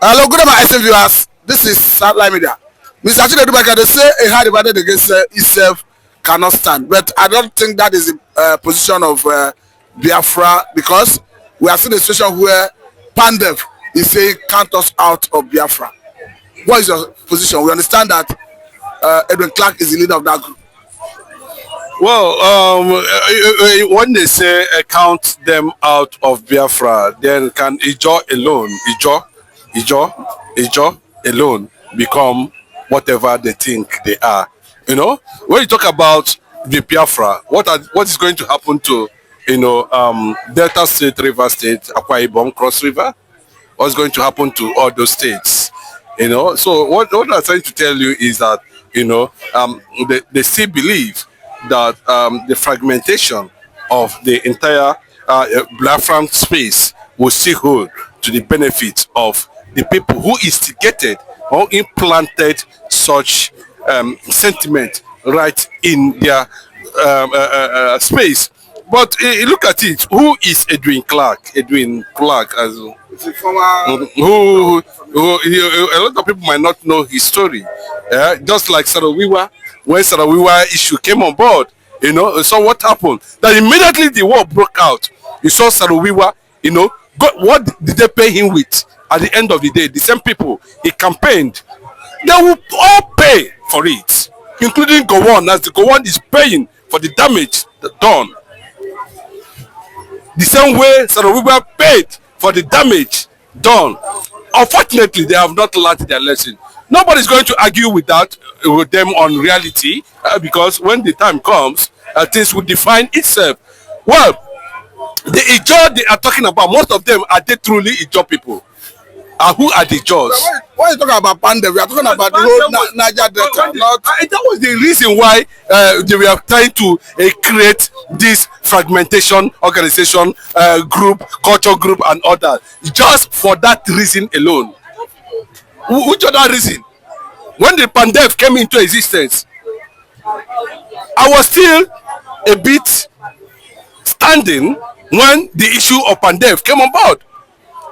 Hello, good evening, SM viewers. This is Satellite Media. Mr. Achille Dubaka, they say a hard divided against itself cannot stand. But I don't think that is the position of Biafra, because we are seeing a situation where Pandef is saying count us out of Biafra. What is your position? We understand that Edwin Clark is the leader of that group. Well, when they say count them out of Biafra, then can Ijo alone, Ijo alone become whatever they think they are? You know, when you talk about the Biafra, what is going to happen to, Delta State, River State, Akwa Ibom, Cross River? What's going to happen to all those states? So what I'm trying to tell you is that, they still believe that the fragmentation of the entire Biafran space will still hold to the benefit of the people who instigated or implanted such sentiment right in their space. But look at it. Who is Edwin Clark? Edwin Clark, as who a lot of people might not know his story. Just like Sarawiwa, when Sarawiwa issue came on board, so what happened? That immediately the war broke out. You saw Sarawiwa, what did they pay him with? At the end of the day, the same people he campaigned, they will all pay for it, including Gowon, as the Gowon is paying for the damage done. The same way Sarawiwa paid for the damage done. Unfortunately, they have not learned their lesson. Nobody's going to argue with that, with them on reality, because when the time comes, things will define itself. Well, the Ijo they are talking about, most of them, are they truly Ijo people? Who are the Ijos? Why are you talking about Pandef? We are talking about the whole Naija Delta. That was the reason why they were trying to create this fragmentation organization, group, culture group, and others. Just for that reason alone. Which other reason? When the Pandef came into existence, I was still a bit standing when the issue of Pandef came on board.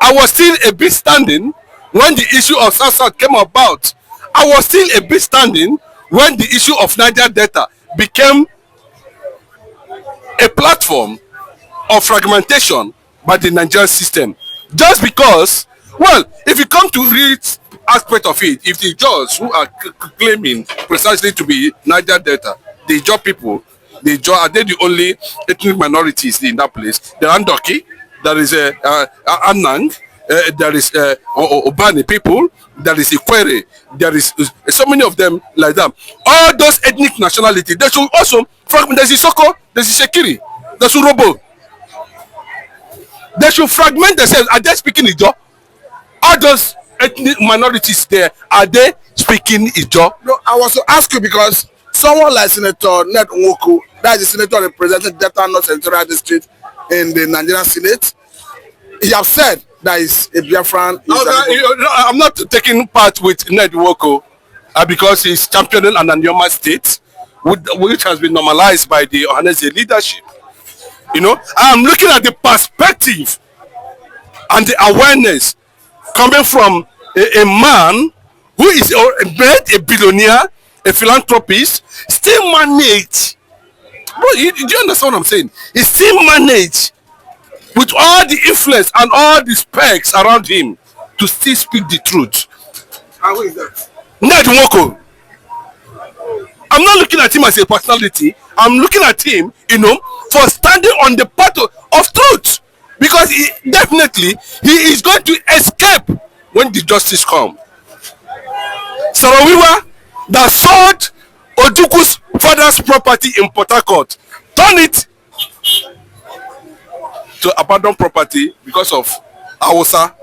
I was still a bit standing when the issue of South came about. I was still a bit standing when the issue of Naija Delta became a platform of fragmentation by the Nigerian system. Just because, well, if you come to read aspect of it, if the Ijaws who are claiming precisely to be Naija Delta, the Ijaw people, the Ijaw, are they the only ethnic minorities in that place? The Andoki, there is Anang, there is Obani people, there is Ikwere, there is so many of them like that. All those ethnic nationalities, they should also fragment. There's Isoko, there's Shekiri, there's Urobo. They should fragment themselves. Are they speaking Ijaw? All those ethnic minorities there, are they speaking Ijaw? No, I was to ask you because someone like Senator Ned Nwoko, that is the senator representing Delta North Senatorial District in the Nigerian Senate, he has said that is a Biafran. I'm not taking part with Ned Nwoko because he's championing an Anyoma state, which has been normalized by the Ohanese leadership. I'm looking at the perspective and the awareness coming from a man who is a billionaire, a philanthropist, still managed. Bro, do you understand what I'm saying? He still managed with all the influence and all the specs around him to still speak the truth. How is that? Ned Nwoko. I'm not looking at him as a personality. I'm looking at him, for standing on the path of truth. Because he is going to escape when the justice comes. Sarawiwa that sold Ojuku's father's property in Port Harcourt, turn it to abandoned property because of Hausa.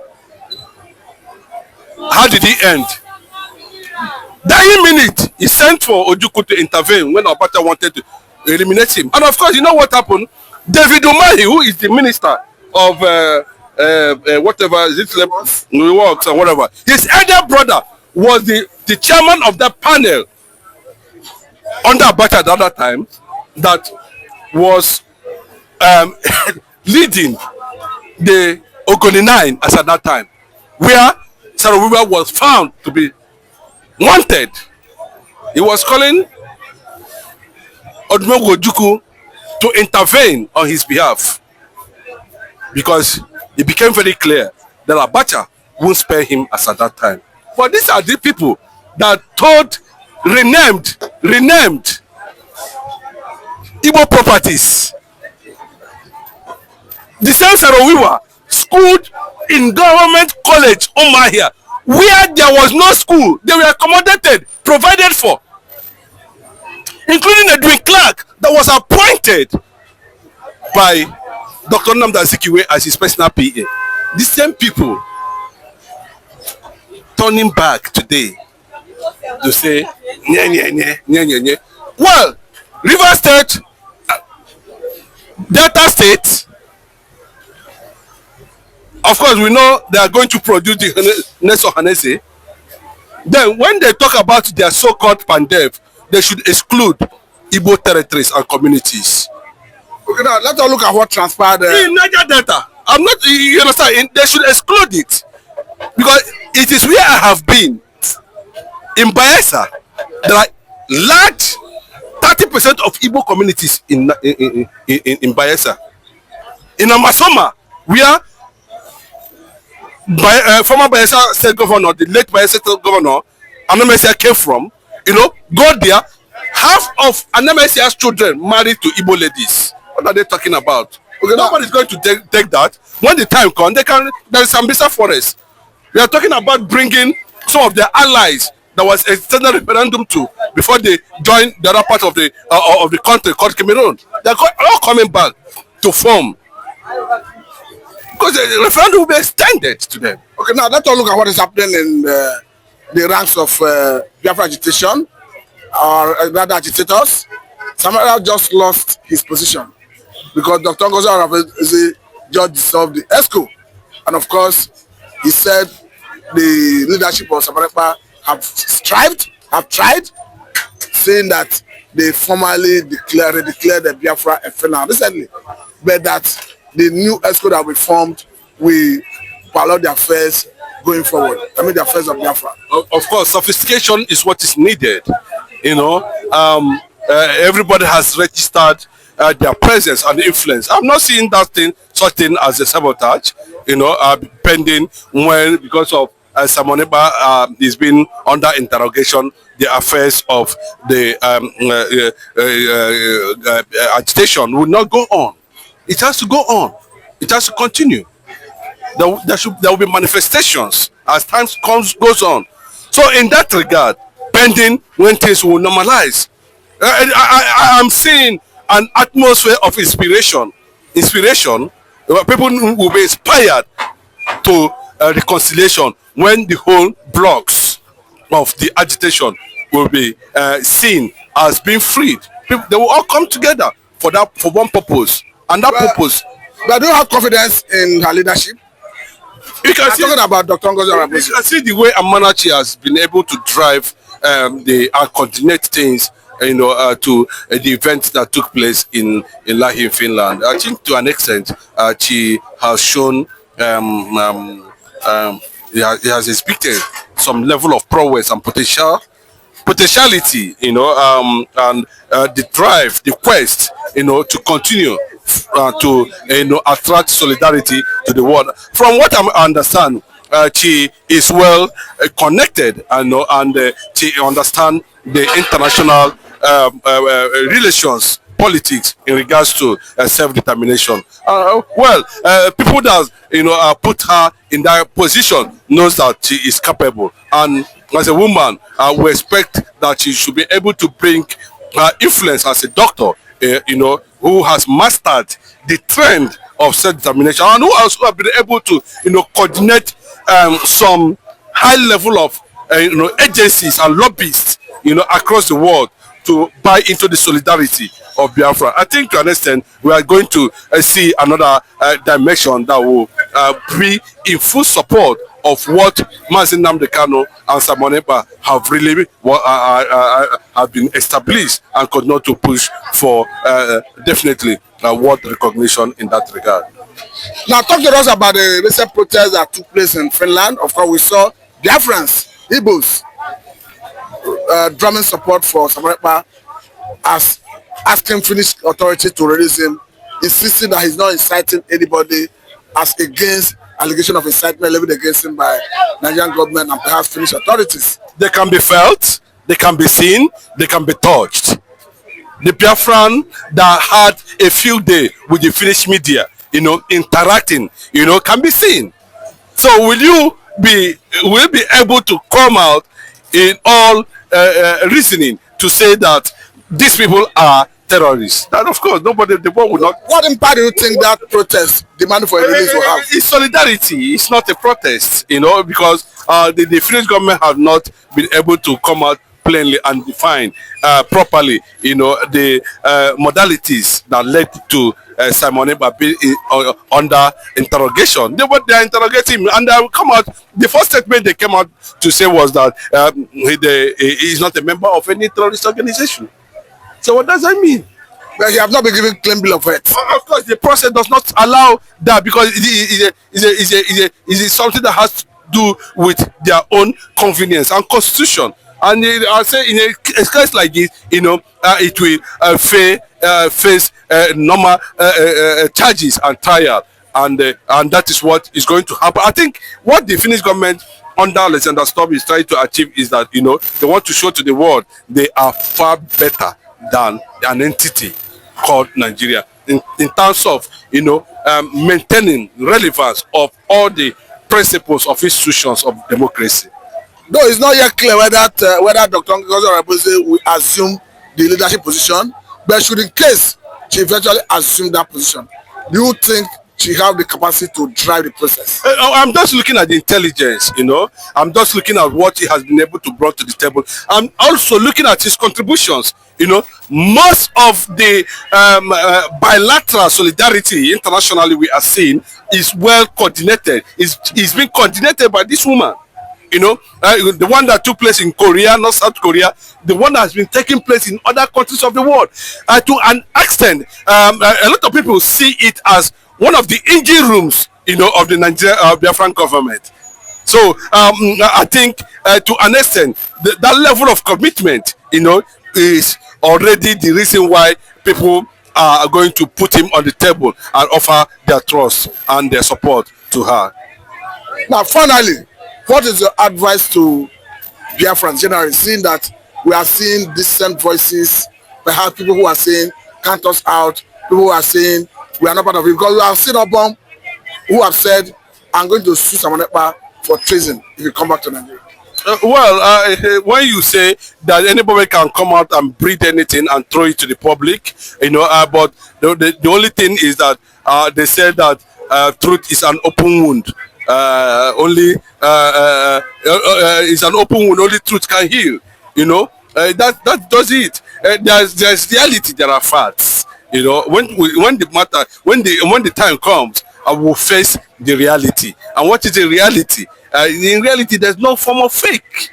How did he end? Dying minute, he sent for Ojuku to intervene when Abacha wanted to eliminate him. And of course, you know what happened? David Umahi, who is the minister of whatever, is it works or whatever, his elder brother was the chairman of that panel under Abacha at the other time that was leading the Ogoni 9 as at that time, where Saro-Wiwa was found to be wanted. He was calling Odumegwu Ojukwu to intervene on his behalf because it became very clear that Abacha won't spare him as at that time. But these are the people that renamed Igbo properties. The same Saro-Wiwa schooled in government college Umahia, where there was no school. They were accommodated, provided for, including Edwin Clark that was appointed by Dr. Nnamdi Azikiwe as his personal PA. The same people turning back today to say, nye, nye, nye, nye, nye, nye. Well, River State, Delta State, of course, we know they are going to produce the next Ohanese. Then, when they talk about their so-called Pandef, they should exclude Igbo territories and communities. Okay, now let's look at what transpired in Naija Delta. I'm not, you understand, they should exclude it. Because it is where I have been. In Bayelsa, there are large 30% of Igbo communities in Bayelsa. In Amasoma, where former Bayelsa State Governor, the late Bayelsa State Governor, Anamesia came from, go there, half of Anamesia's children married to Igbo ladies. What are they talking about? Okay, nobody's going to take that. When the time comes, there is Sambisa Forest. We are talking about bringing some of their allies that was extended referendum to before they joined the other part of the country called Cameroon. They are all coming back to form. Because the referendum will be extended to them. Okay, now let's look at what is happening in the ranks of Biafra agitation, or rather agitators. Samuel just lost his position because Dr. Ngozi just dissolved the ESCO. And of course, he said the leadership of Samarepa have tried, saying that they formally declared the Biafra a failure recently, but that the new ESCO that we formed will follow their affairs going forward. I mean, the affairs of Biafra. Of course, sophistication is what is needed. Everybody has registered their presence and influence. I'm not seeing such thing as a sabotage. Pending when because of Samoneba is being under interrogation, the affairs of the agitation will not go on. It has to go on. It has to continue. There will be manifestations as time goes on. So in that regard, pending when things will normalize, I am seeing an atmosphere of inspiration. People will be inspired to reconciliation when the whole blocks of the agitation will be seen as being freed. They will all come together for one purpose, and that purpose. But do you have confidence in her leadership? You can see, talking about Dr. Ngozi Arabusi. You can see the way Amanachi has been able to drive and coordinate things, to the events that took place in Lahi, Finland. I think to an extent, she has shown, he has exhibited some level of prowess and potentiality, and the drive, the quest, to continue to attract solidarity to the world. From what I understand, she is well connected, and she understands the international relations, politics in regards to self-determination. People that put her in that position knows that she is capable, and as a woman, we expect that she should be able to bring her influence as a doctor, who has mastered the trend of self-determination, and who also have been able to coordinate some high level of agencies and lobbyists across the world to buy into the solidarity of Biafra. I think to an extent we are going to see another dimension that will be in full support of what Mazi Nnamdi Kanu and Samoneba have really have been established, and continue to push for definitely world recognition in that regard. Now talk to us about the recent protests that took place in Finland. Of course, we saw Biafrans, Igbos, drumming support for Samarepa as asking Finnish authority to release him, insisting that he's not inciting anybody as against allegation of incitement leveled against him by Nigerian government and perhaps Finnish authorities. They can be felt, they can be seen, they can be touched. The Biafran that had a field day with the Finnish media, interacting, can be seen. So will you be able to come out in all reasoning to say that these people are terrorists? That of course nobody, the world will not. What impact do you think that protest demanding for a release will have? It's solidarity. It's not a protest, because the Finnish government have not been able to come out plainly and define properly, the modalities that led to Simon Ekpa being under interrogation. They are interrogating him, and they will come out. The first statement they came out to say was that he is not a member of any terrorist organization. So what does that mean? Well, he have not been given claim bill of health. Of course, the process does not allow that because it is something that has to do with their own convenience and constitution. And I say in a case like this, it will face normal charges and trial, and that is what is going to happen. I think what the Finnish government under Alexander Stubb is trying to achieve is that they want to show to the world they are far better than an entity called Nigeria in terms of maintaining relevance of all the principles of institutions of democracy. Though it's not yet clear whether Dr. Ngozi Orebose will assume the leadership position, but should in case she eventually assume that position, do you think she have the capacity to drive the process? I'm just looking at the intelligence, I'm just looking at what he has been able to bring to the table. I'm also looking at his contributions. Most of the bilateral solidarity internationally we are seeing is well coordinated. It's being coordinated by this woman. The one that took place in Korea, not South Korea, the one that has been taking place in other countries of the world. To an extent, a lot of people see it as one of the engine rooms, of the Nigerian Biafran government. So I think to an extent, that level of commitment, is already the reason why people are going to put him on the table and offer their trust and their support to her. Now, finally, what is your advice to Biafrans generally, seeing that we are seeing distant voices, perhaps people who are saying, count us out, people who are saying, we are not part of it, because we have seen Obama who have said, I'm going to sue Simon Ekpa for treason if you come back to Nigeria. When you say that anybody can come out and breathe anything and throw it to the public, but the only thing is that they said that truth is an open wound. It's an open wound. Only truth can heal. That does it. There's reality. There are facts. When the time comes, I will face the reality. And what is the reality? In reality, there's no form of fake.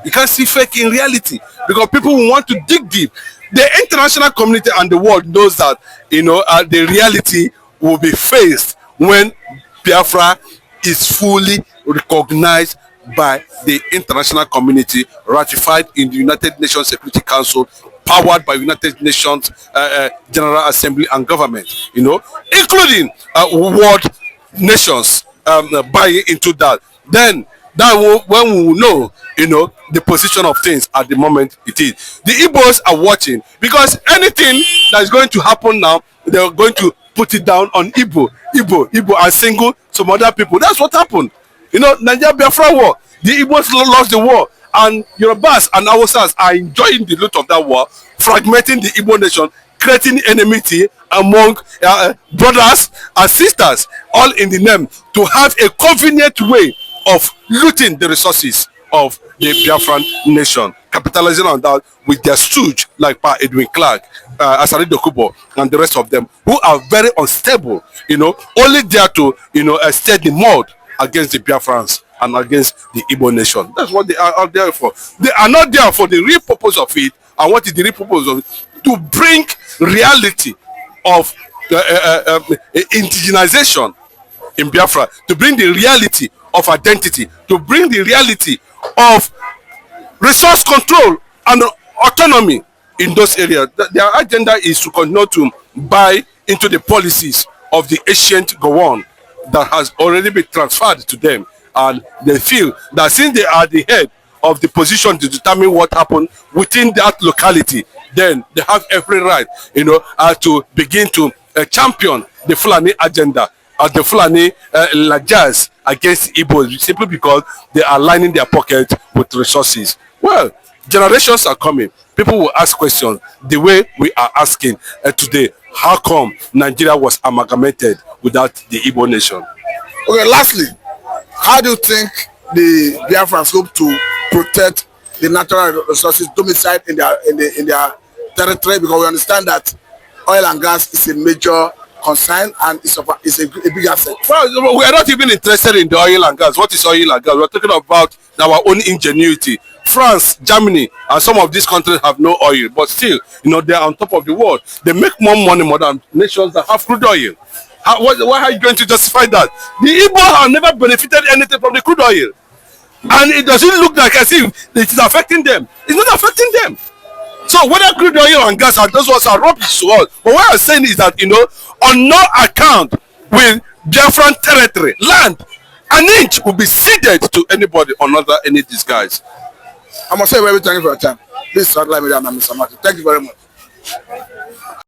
You can't see fake in reality because people will want to dig deep. The international community and the world knows that the reality will be faced when Biafra is fully recognized by the international community, ratified in the United Nations Security Council, powered by United Nations General Assembly and government, including world nations buying into that. Then when we will know, the position of things at the moment it is. The Igbos are watching because anything that is going to happen now, they are going to put it down on Igbo, and single some other people. That's what happened. Naija Biafra war. The Igbos lost the war, and Yorubas and Hausas are enjoying the loot of that war, fragmenting the Igbo nation, creating enmity among brothers and sisters, all in the name to have a convenient way of looting the resources of the Biafran nation, capitalizing on that with their stooge like Pa Edwin Clark, Asari Dokubo, and the rest of them, who are very unstable, only there to, stir the mud against the Biafrans and against the Igbo nation. That's what they are out there for. They are not there for the real purpose of it. And what is the real purpose of it? To bring reality of indigenization in Biafra, to bring the reality of identity, to bring the reality of resource control and autonomy in those areas. Their agenda is to continue to buy into the policies of the ancient Gowon that has already been transferred to them, and they feel that since they are the head of the position to determine what happened within that locality, then they have every right, to begin to champion the Fulani agenda or the Fulani Lajas against Igbos, simply because they are lining their pockets with resources. Well, generations are coming. People will ask questions the way we are asking today. How come Nigeria was amalgamated without the Igbo nation? Okay, lastly, how do you think the Biafrans hope to protect the natural resources domiciled in their territory? Because we understand that oil and gas is a major concern and it's a big asset. Well, we are not even interested in the oil and gas. What is oil and gas? We are talking about our own ingenuity. France, Germany, and some of these countries have no oil, but still, they are on top of the world. They make more than nations that have crude oil. Why are you going to justify that? The Igbo have never benefited anything from the crude oil, and it doesn't look like as if it is affecting them. It's not affecting them. So whether crude oil and gas and those ones are rubbish to us, but what I'm saying is that on no account will Biafran territory, land, an inch will be ceded to anybody under any disguise. I must say very thank you for your time. This is Satellite Media and I'm Mr. Martin. Thank you very much.